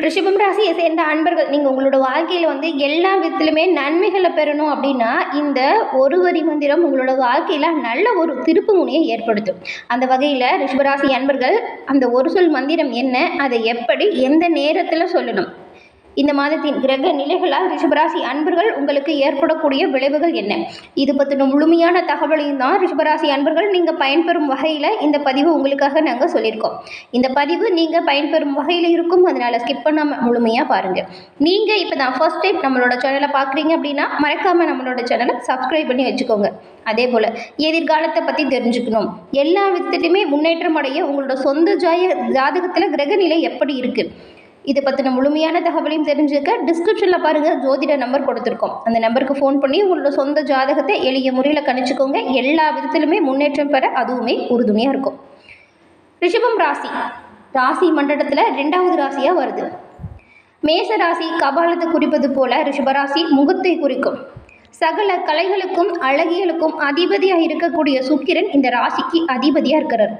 ரிஷபம் ராசியை சேர்ந்த அன்பர்கள், நீங்கள் உங்களோட வாழ்க்கையில் எல்லா விதத்திலுமே நன்மைகளை பெறணும் அப்படின்னா இந்த ஒரு வரி மந்திரம் உங்களோட வாழ்க்கையில் நல்ல ஒரு திருப்பு முனையை ஏற்படுத்தும். அந்த வகையில் ரிஷபராசி அன்பர்கள், அந்த ஒரு சொல் மந்திரம் என்ன, அதை எப்படி எந்த நேரத்தில் சொல்லணும், இந்த மாதத்தின் கிரக நிலைகளால் ரிஷபராசி அன்பர்கள் உங்களுக்கு ஏற்படக்கூடிய விளைவுகள் என்ன, இது பற்றின முழுமையான தகவலையும் தான் ரிஷபராசி அன்பர்கள் நீங்கள் பயன்பெறும் வகையில் இந்த பதிவு உங்களுக்காக நாங்கள் சொல்லியிருக்கோம். இந்த பதிவு நீங்கள் பயன்பெறும் வகையில் இருக்கும், அதனால் ஸ்கிப் பண்ணாமல் முழுமையாக பாருங்கள். நீங்கள் இப்போ தான் ஃபர்ஸ்ட் டைம் நம்மளோட சேனலை பார்க்குறீங்க அப்படின்னா மறக்காமல் நம்மளோட சேனலை சப்ஸ்கிரைப் பண்ணி வச்சுக்கோங்க. அதே போல் எதிர்காலத்தை பற்றி தெரிஞ்சுக்கணும், எல்லா விதத்துலையுமே முன்னேற்றம் அடைய உங்களோட சொந்த ஜாதகத்தில் கிரகநிலை எப்படி இருக்குது, இதை பற்றின முழுமையான தகவலையும் தெரிஞ்சுக்க டிஸ்கிரிப்ஷனில் பாருங்கள், ஜோதிட நம்பர் கொடுத்துருக்கோம். அந்த நம்பருக்கு ஃபோன் பண்ணி உங்களோட சொந்த ஜாதகத்தை எளிய முறையில் கணிச்சுக்கோங்க. எல்லா விதத்திலுமே முன்னேற்றம் பெற அதுவுமே உறுதுணையாக இருக்கும். ரிஷபம் ராசி மண்டலத்தில் 2வது ராசியாக வருது. மேச ராசி கபாலத்தை குறிப்பது போல ரிஷபராசி முகத்தை குறிக்கும். சகல கலைகளுக்கும் அழகியலுக்கும் அதிபதியாக இருக்கக்கூடிய சுக்கிரன் இந்த ராசிக்கு அதிபதியாக இருக்கிறார்.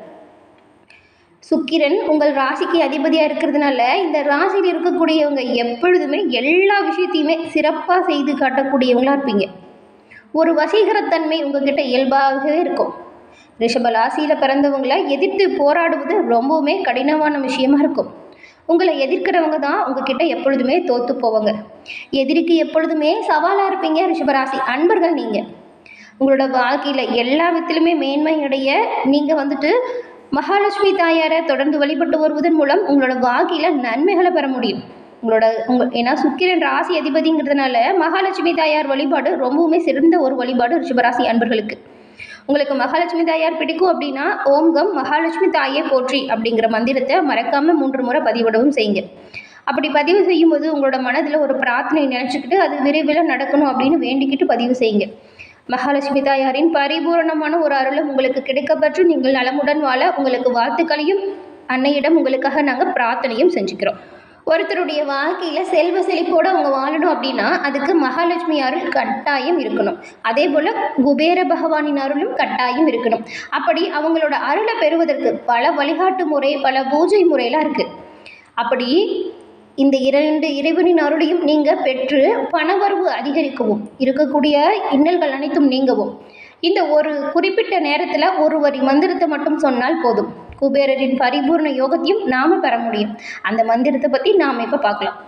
சுக்கிரன் உங்கள் ராசிக்கு அதிபதியாக இருக்கிறதுனால இந்த ராசியில் இருக்கக்கூடியவங்க எப்பொழுதுமே எல்லா விஷயத்தையுமே சிறப்பாக செய்து காட்டக்கூடியவங்களாக இருப்பீங்க. ஒரு வசீகரத்தன்மை உங்ககிட்ட இயல்பாகவே இருக்கும். ரிஷப ராசியில் பிறந்தவங்களை எதிர்த்து போராடுவது ரொம்பவுமே கடினமான விஷயமா இருக்கும். உங்களை எதிர்க்கிறவங்க தான் உங்ககிட்ட எப்பொழுதுமே தோற்று போவாங்க. எதிரிக்கு எப்பொழுதுமே சவாலாக இருப்பீங்க ரிஷபராசி அன்பர்கள். நீங்கள் உங்களோட வாழ்க்கையில் எல்லா விதத்திலுமே மேன்மை அடைய நீங்கள் மகாலட்சுமி தாயாரை தொடர்ந்து வழிபட்டு வருவதன் மூலம் உங்களோட வாழ்க்கையில் நன்மைகளை பெற முடியும். ஏன்னா சுக்கிரன் ராசி அதிபதிங்கிறதுனால மகாலட்சுமி தாயார் வழிபாடு ரொம்பவுமே சிறந்த ஒரு வழிபாடு ரிஷபராசி அன்பர்களுக்கு. உங்களுக்கு மகாலட்சுமி தாயார் பிடிக்கும் அப்படின்னா ஓம்கம் மகாலட்சுமி தாயே போற்றி அப்படிங்கிற மந்திரத்தை மறக்காமல் 3 முறை பதிவிடவும் செய்யுங்க. அப்படி பதிவு செய்யும்போது உங்களோட மனதில் ஒரு பிரார்த்தனை நினச்சிக்கிட்டு அது விரைவில் நடக்கணும் அப்படின்னு வேண்டிக்கிட்டு பதிவு செய்யுங்க. மகாலட்சுமி தாயாரின் பரிபூரணமான ஒரு அருளும் உங்களுக்கு கிடைக்கப்பெற்று நீங்கள் நலமுடன் வாழ உங்களுக்கு வாழ்த்துக்களையும் அன்னையிடம் உங்களுக்காக நாங்கள் பிரார்த்தனையும் செஞ்சுக்கிறோம். ஒருத்தருடைய வாழ்க்கையில் செல்வ செழிப்போடு அவங்க வாழணும் அப்படின்னா அதுக்கு மகாலட்சுமி அருள் கட்டாயம் இருக்கணும். அதே போல் குபேர பகவானின் அருளும் கட்டாயம் இருக்கணும். அப்படி அவங்களோட அருளை பெறுவதற்கு பல வழிகாட்டு முறை, பல பூஜை முறையெல்லாம் இருக்குது. அப்படி இந்த 2 இறைவனின் அருளையும் நீங்கள் பெற்று பணவரவு அதிகரிக்கவும், இருக்கக்கூடிய இன்னல்கள் அனைத்தும் நீங்கவும் இந்த ஒரு குறிப்பிட்ட நேரத்தில் ஒரு வரி மந்திரத்தை மட்டும் சொன்னால் போதும். குபேரரின் பரிபூர்ண யோகத்தையும் நாம் பெற முடியும். அந்த மந்திரத்தை பற்றி நாம் இப்போ பார்க்கலாம்.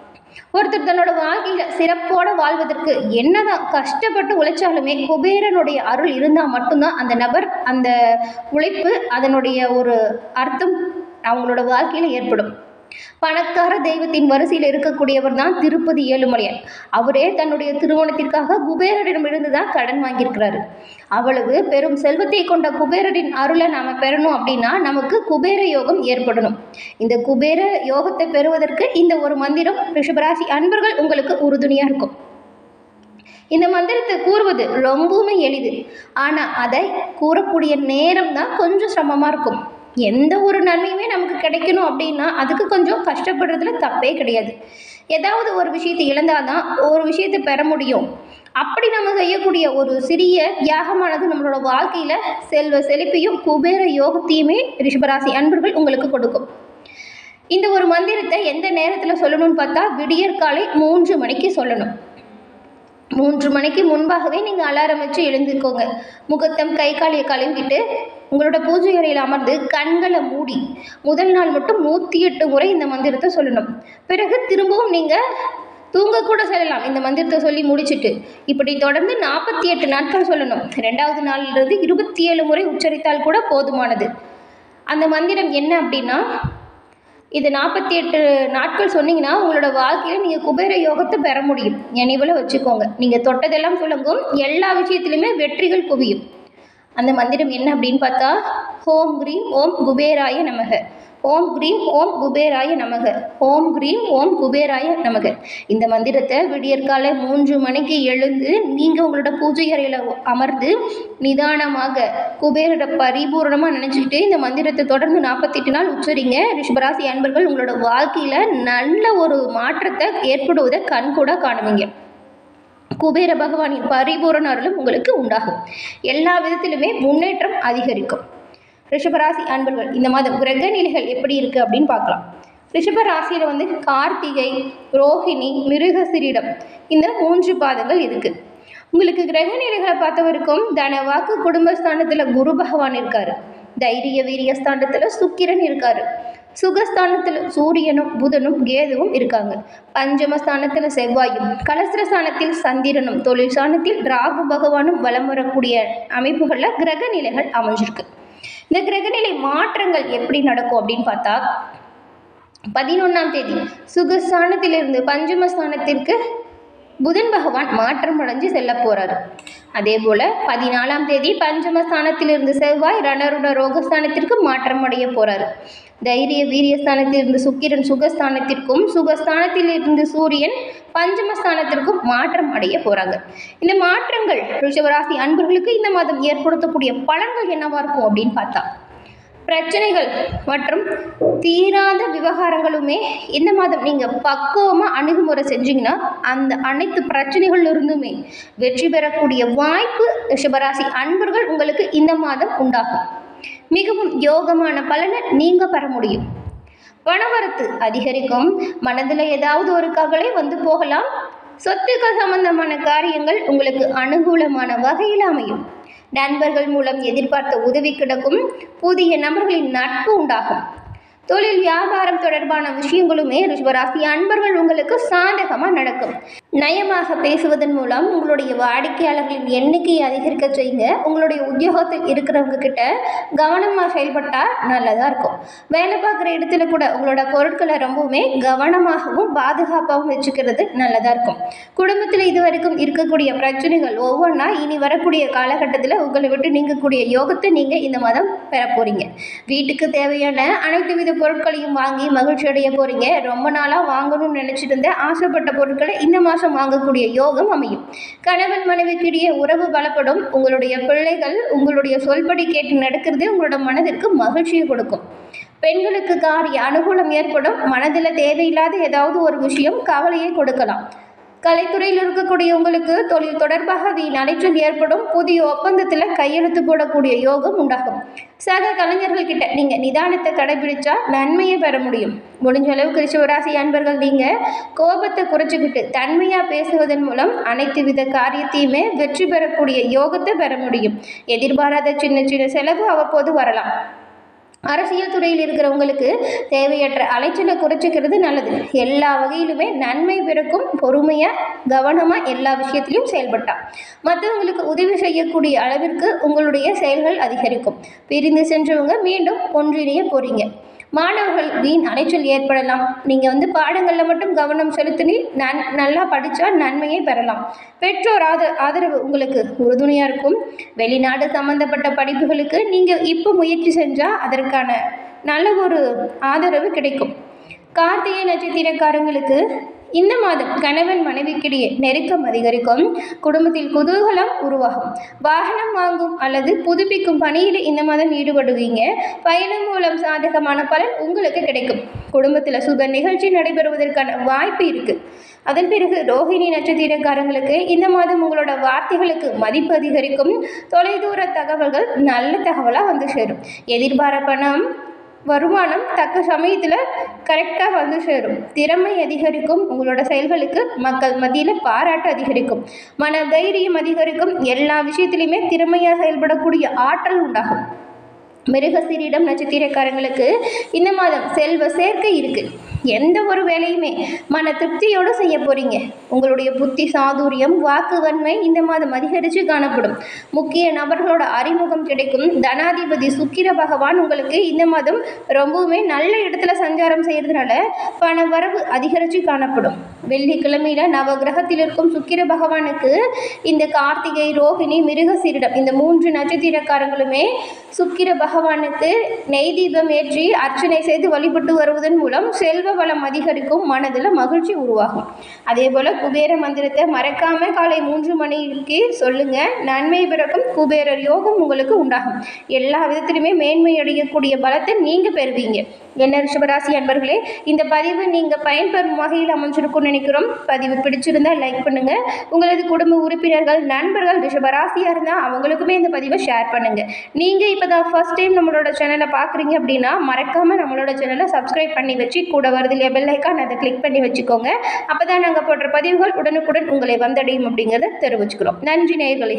ஒருத்தர் தன்னோட வாழ்க்கையில் சிறப்போடு வாழ்வதற்கு என்னதான் கஷ்டப்பட்டு உழைச்சாலுமே குபேரனுடைய அருள் இருந்தால் மட்டும்தான் அந்த நபர், அந்த உழைப்பு, அதனுடைய ஒரு அர்த்தம் அவங்களோட வாழ்க்கையில் ஏற்படும். பணக்கார தெய்வத்தின் வரிசையில் இருக்கக்கூடியவர் தான் திருப்பதி ஏழுமலையான். அவரே தன்னுடைய திருமணத்திற்காக குபேரரிடமிருந்து தான் கடன் வாங்கியிருக்கிறாரு. அவ்வளவு பெரும் செல்வத்தை கொண்ட குபேரரின் அருளை நாம் பெறணும் அப்படின்னா நமக்கு குபேர யோகம் ஏற்படணும். இந்த குபேர யோகத்தை பெறுவதற்கு இந்த ஒரு மந்திரம் ரிஷபராசி அன்பர்கள் உங்களுக்கு உறுதுணையாக இருக்கும். இந்த மந்திரத்தை கூறுவது ரொம்பவுமே எளிது, ஆனால் அதை கூறக்கூடிய நேரம் தான் கொஞ்சம் சிரமமாக இருக்கும். எந்த ஒரு நன்மையுமே நமக்கு கிடைக்கணும் அப்படின்னா அதுக்கு கொஞ்சம் கஷ்டப்படுறதுல தப்பே கிடையாது. ஏதாவது ஒரு விஷயத்தை இழந்தாதான் ஒரு விஷயத்தை பெற முடியும். அப்படி நம்ம செய்யக்கூடிய ஒரு சிறிய தியாகமானது நம்மளோட வாழ்க்கையில் செல்வ செழிப்பையும் குபேர யோகத்தையுமே ரிஷபராசி அன்பர்கள் உங்களுக்கு கொடுக்கும். இந்த ஒரு மந்திரத்தை எந்த நேரத்தில் சொல்லணும்னு பார்த்தா விடியற்காலை 3 மணிக்கு சொல்லணும். 3 மணிக்கு முன்பாகவே நீங்கள் அலாரம் வச்சு எழுந்துக்கோங்க. முகத்தம் கை காலியை கழுவிட்டு உங்களோட பூஜை அறையில் அமர்ந்து கண்களை மூடி முதல் நாள் மட்டும் 108 முறை இந்த மந்திரத்தை சொல்லணும். பிறகு திரும்பவும் நீங்கள் தூங்கக்கூட சொல்லலாம் இந்த மந்திரத்தை சொல்லி முடிச்சுட்டு. இப்படி தொடர்ந்து 48 நாட்கள் சொல்லணும். 2வது நாளிலிருந்து 27 முறை உச்சரித்தால் கூட போதுமானது. அந்த மந்திரம் என்ன அப்படின்னா, இது 48 நாட்கள் சொன்னீங்கன்னா உங்களோட வாழ்க்கையில் நீங்கள் குபேர யோகத்தை பெற முடியும். நினைவில் வச்சுக்கோங்க. நீங்கள் தொட்டதெல்லாம் சொல்லுங்கும், எல்லா விஷயத்துலையுமே வெற்றிகள் குவியும். அந்த மந்திரம் என்ன அப்படின்னு பார்த்தா, ஓம் கிரீம் ஓம் குபேராய நமக, ஓம் கிரீம் ஓம் குபேராய நமக, ஓம் கிரீம் ஓம் குபேராய நமக. இந்த மந்திரத்தை விடியற்காலை 3 மணிக்கு எழுந்து நீங்கள் உங்களோட பூஜை அறையில் அமர்ந்து நிதானமாக குபேரோட பரிபூர்ணமாக நினச்சிக்கிட்டு இந்த மந்திரத்தை தொடர்ந்து 48 நாள் உச்சரிங்க. ரிஷபராசி அன்பர்கள் உங்களோட வாழ்க்கையில் நல்ல ஒரு மாற்றத்தை ஏற்படுவதை கண்கூட காணுவீங்க. குபேர பகவானின் பரிபூரண அருளும் உங்களுக்கு உண்டாகும். எல்லா விதத்திலுமே முன்னேற்றம் அதிகரிக்கும். ரிஷபராசி அன்பர்கள், இந்த மாதம் கிரக நிலைகள் எப்படி இருக்குது அப்படின்னு பார்க்கலாம். ரிஷப ராசியில் வந்து கார்த்திகை, ரோஹிணி, மிருகசிரிடம் இந்த 3 பாதங்கள் இருக்குது. உங்களுக்கு கிரக நிலைகளை பார்த்தவருக்கும் தன வாக்கு குடும்பஸ்தானத்தில் குரு பகவான் இருக்காரு. தைரிய வீரிய ஸ்தானத்தில் சுக்கிரன் இருக்காரு. சுகஸ்தானத்தில் சூரியனும் புதனும் கேதுவும் இருக்காங்க. பஞ்சமஸ்தானத்தில் செவ்வாயும், கலஸ்திரஸ்தானத்தில் சந்திரனும், தொழில் ஸ்தானத்தில் ராகு பகவானும் வலம் வரக்கூடிய அமைப்புகளில் கிரக நிலைகள் அமைஞ்சிருக்கு. இந்த கிரகநிலை மாற்றங்கள் எப்படி நடக்கும் அப்படின்னு பார்த்தா 11ஆம் தேதி சுகஸ்தானத்திலிருந்து பஞ்சமஸ்தானத்திற்கு புதன் பகவான் மாற்றம் அடைஞ்சு செல்ல போறாரு. அதே போல 14ஆம் தேதி பஞ்சமஸ்தானத்திலிருந்து செவ்வாய் ரணருட ரோகஸ்தானத்திற்கு மாற்றம் அடைய போறாரு. தைரிய வீரியஸ்தானத்திலிருந்து சுக்கிரன் சுகஸ்தானத்திற்கும், சுகஸ்தானத்திலிருந்து சூரியன் பஞ்சமஸ்தானத்திற்கும் மாற்றம் அடைய போறாங்க. இந்த மாற்றங்கள் ரிஷபராசி அன்பர்களுக்கு இந்த மாதம் ஏற்படுத்தக்கூடிய பலன்கள் என்னவா இருக்கும் அப்படின்னு பார்த்தா, பிரச்சனைகள் மற்றும் தீராத விவகாரங்களுமே இந்த மாதம் நீங்கள் பக்குவமாக அணுகுமுறை செஞ்சீங்கன்னா அந்த அனைத்து பிரச்சனைகள்ல இருந்துமே வெற்றி பெறக்கூடிய வாய்ப்பு ரிஷபராசி அன்பர்கள் உங்களுக்கு இந்த மாதம் உண்டாகும். மிகவும் யோகமான பலனை நீங்கள் பெற முடியும். பணவரத்து அதிகரிக்கும். மனதில் ஏதாவது ஒரு கவலை வந்து போகலாம். சொத்துக்கள் சம்பந்தமான காரியங்கள் உங்களுக்கு அனுகூலமான வகையில் அமையும். நண்பர்கள் மூலம் எதிர்பார்த்த உதவி கிடைக்கும். புதிய நபர்களின் நட்பு உண்டாகும். தொழில் வியாபாரம் தொடர்பான விஷயங்களுமே ரிஷபராசி அன்பர்கள் உங்களுக்கு சாதகமாக நடக்கும். நயமாக பேசுவதன் மூலம் உங்களுடைய வாடிக்கையாளர்களின் எண்ணிக்கையை அதிகரிக்க செய்யுங்க. உங்களுடைய உத்தியோகத்தில் இருக்கிறவங்க கிட்ட கவனமாக செயல்பட்டால் நல்லதாக இருக்கும். வேலை பார்க்குற இடத்துல கூட உங்களோட பொருட்களை ரொம்பவுமே கவனமாகவும் பாதுகாப்பாகவும் வச்சுக்கிறது நல்லதாக இருக்கும். குடும்பத்தில் இதுவரைக்கும் இருக்கக்கூடிய பிரச்சனைகள் ஒவ்வொன்றா இனி வரக்கூடிய காலகட்டத்தில் உங்களை விட்டு நீங்கக்கூடிய யோகத்தை நீங்கள் இந்த மாதம் பெற போகிறீங்க. வீட்டுக்கு தேவையான அனைத்து வித பொருட்களையும் வாங்கி மகிழ்ச்சி அடைய போகிறீங்க. ரொம்ப நாளாக வாங்கணும்னு நினச்சிட்டு இருந்த ஆசைப்பட்ட பொருட்களை இந்த மாதம் வாங்கக்கூடிய யோகம் அமையும். கணவன் மனைவிக்கிடையே உறவு பலப்படும். உங்களுடைய பிள்ளைகள் உங்களுடைய சொல்படி கேட்டு நடக்கிறது உங்களோட மனதிற்கு மகிழ்ச்சியை கொடுக்கும். பெண்களுக்கு காரிய அனுகூலம் ஏற்படும். மனதில் தேவையில்லாத ஏதாவது ஒரு விஷயம் கவலையை கொடுக்கலாம். கலைத்துறையில் இருக்கக்கூடிய உங்களுக்கு தொழில் தொடர்பாக வீண் அலைச்சல் ஏற்படும். புதிய ஒப்பந்தத்தில் கையெழுத்து போடக்கூடிய யோகம் உண்டாகும். சக கலைஞர்கள் கிட்ட நீங்கள் நிதானத்தை கடைபிடிச்சா நன்மையை பெற முடியும். முடிஞ்ச அளவுக்கு ரிஷபராசி அன்பர்கள் நீங்கள் கோபத்தை குறைச்சிக்கிட்டு தன்மையாக பேசுவதன் மூலம் அனைத்து வித காரியத்தையுமே வெற்றி பெறக்கூடிய யோகத்தை பெற முடியும். எதிர்பாராத சின்ன சின்ன செலவு அவ்வப்போது வரலாம். அரசியல் துறையில் இருக்கிறவங்களுக்கு தேவையற்ற அலைச்சலை குறைச்சிக்கிறது நல்லது. எல்லா வகையிலுமே நன்மை பிறக்கும். பொறுமையாக கவனமாக எல்லா விஷயத்திலையும் செயல்பட்டால் மற்றவங்களுக்கு உதவி செய்யக்கூடிய அளவிற்கு உங்களுடைய செயல்கள் அதிகரிக்கும். பிரிந்து சென்றவங்க மீண்டும் ஒன்றிணைய போகிறீங்க. மாணவர்கள் வீண் அலைச்சல் ஏற்படலாம். நீங்கள் பாடங்களில் மட்டும் கவனம் செலுத்தி நல்லா படித்தா நன்மையை பெறலாம். பெற்றோர் ஆதரவு உங்களுக்கு உறுதுணையாக இருக்கும். வெளிநாடு சம்பந்தப்பட்ட படிப்புகளுக்கு நீங்கள் இப்போ முயற்சி செஞ்சால் அதற்கான நல்ல ஒரு ஆதரவு கிடைக்கும். கார்த்திகை நட்சத்திரக்காரங்களுக்கு இந்த மாதம் கணவன் மனைவிக்கிடையே நெருக்கம் அதிகரிக்கும். குடும்பத்தில் குதூகலம் உருவாகும். வாகனம் வாங்கும் அல்லது புதுப்பிக்கும் பணியில் இந்த மாதம் ஈடுபடுவீங்க. பயணம் மூலம் சாதகமான பலன் உங்களுக்கு கிடைக்கும். குடும்பத்தில் சுப நிகழ்ச்சி நடைபெறுவதற்கான வாய்ப்பு இருக்குது. அதன் பிறகு ரோஹிணி நட்சத்திரக்காரங்களுக்கு இந்த மாதம் உங்களோட வார்த்தைகளுக்கு மதிப்பு அதிகரிக்கும். தொலைதூர தகவல்கள் நல்ல தகவலாக வந்து சேரும். எதிர்பார பணம் வருமானம் தக்க சமயத்தில் கரெக்டாக வந்து சேரும். திறமை அதிகரிக்கும். உங்களோட செயல்களுக்கு மக்கள் மத்தியில் பாராட்டு அதிகரிக்கும். மன தைரியம் அதிகரிக்கும். எல்லா விஷயத்திலையுமே திறமையாக செயல்படக்கூடிய ஆற்றல் உண்டாகும். மிருகசீரிடம் நட்சத்திரக்காரங்களுக்கு இந்த மாதம் செல்வ சேர்க்கை இருக்குது. எந்த ஒரு வேலையுமே மன திருப்தியோடு செய்ய போகிறீங்க. உங்களுடைய புத்தி சாதுரியம் வாக்குவன்மை இந்த மாதம் அதிகரித்து காணப்படும். முக்கிய நபர்களோட அறிமுகம் கிடைக்கும். தனாதிபதி சுக்கிர பகவான் உங்களுக்கு இந்த மாதம் ரொம்பவுமே நல்ல இடத்துல சஞ்சாரம் செய்கிறதுனால பண வரவு அதிகரித்து காணப்படும். வெள்ளிக்கிழமையில் நவகிரகத்தில் இருக்கும் சுக்கிர பகவானுக்கு இந்த கார்த்திகை ரோஹிணி மிருகசீரிடம் இந்த 3 நட்சத்திரக்காரங்களுமே சுக்கிர பகவானுக்கு நெய் தீபம் ஏற்றி அர்ச்சனை செய்து வழிபட்டு வருவதன் மூலம் செல்வ வளம் அதிகரிக்கும். மனதில் மகிழ்ச்சி உருவாகும். அதே போல் குபேர மந்திரத்தை மறக்காமல் காலை 3 மணிக்கு சொல்லுங்கள். நன்மை பிறக்கும். குபேரர் யோகம் உங்களுக்கு உண்டாகும். எல்லா விதத்திலுமே மேன்மை அடையக்கூடிய பலத்தை நீங்கள் பெறுவீங்க. என்ன ரிஷபராசி அன்பர்களே, இந்த பதிவு நீங்கள் பயன்பெறும் வகையில் அமைஞ்சிருக்கும்னு நினைக்கிறோம். பதிவு பிடிச்சிருந்தால் லைக் பண்ணுங்கள். உங்களது குடும்ப உறுப்பினர்கள் நண்பர்கள் ரிஷபராசியாக இருந்தால் அவங்களுக்குமே இந்த பதிவை ஷேர் பண்ணுங்கள். நீங்கள் இப்போ தான் ஃபர்ஸ்ட் டைம் நம்மளோட சேனலை பார்க்குறீங்க அப்படின்னா மறக்காமல் நம்மளோட சேனலை சப்ஸ்கிரைப் பண்ணி வச்சு கூட வருது இல்லையா பெல் ஐக்கான், அதை கிளிக் பண்ணி வச்சுக்கோங்க. அப்போ தான் நாங்கள் போடுற பதிவுகள் உடனுக்குடன் உங்களை வந்தடையும் அப்படிங்கிறத தெரிவிச்சுக்கிறோம். நன்றி நேயர்களே.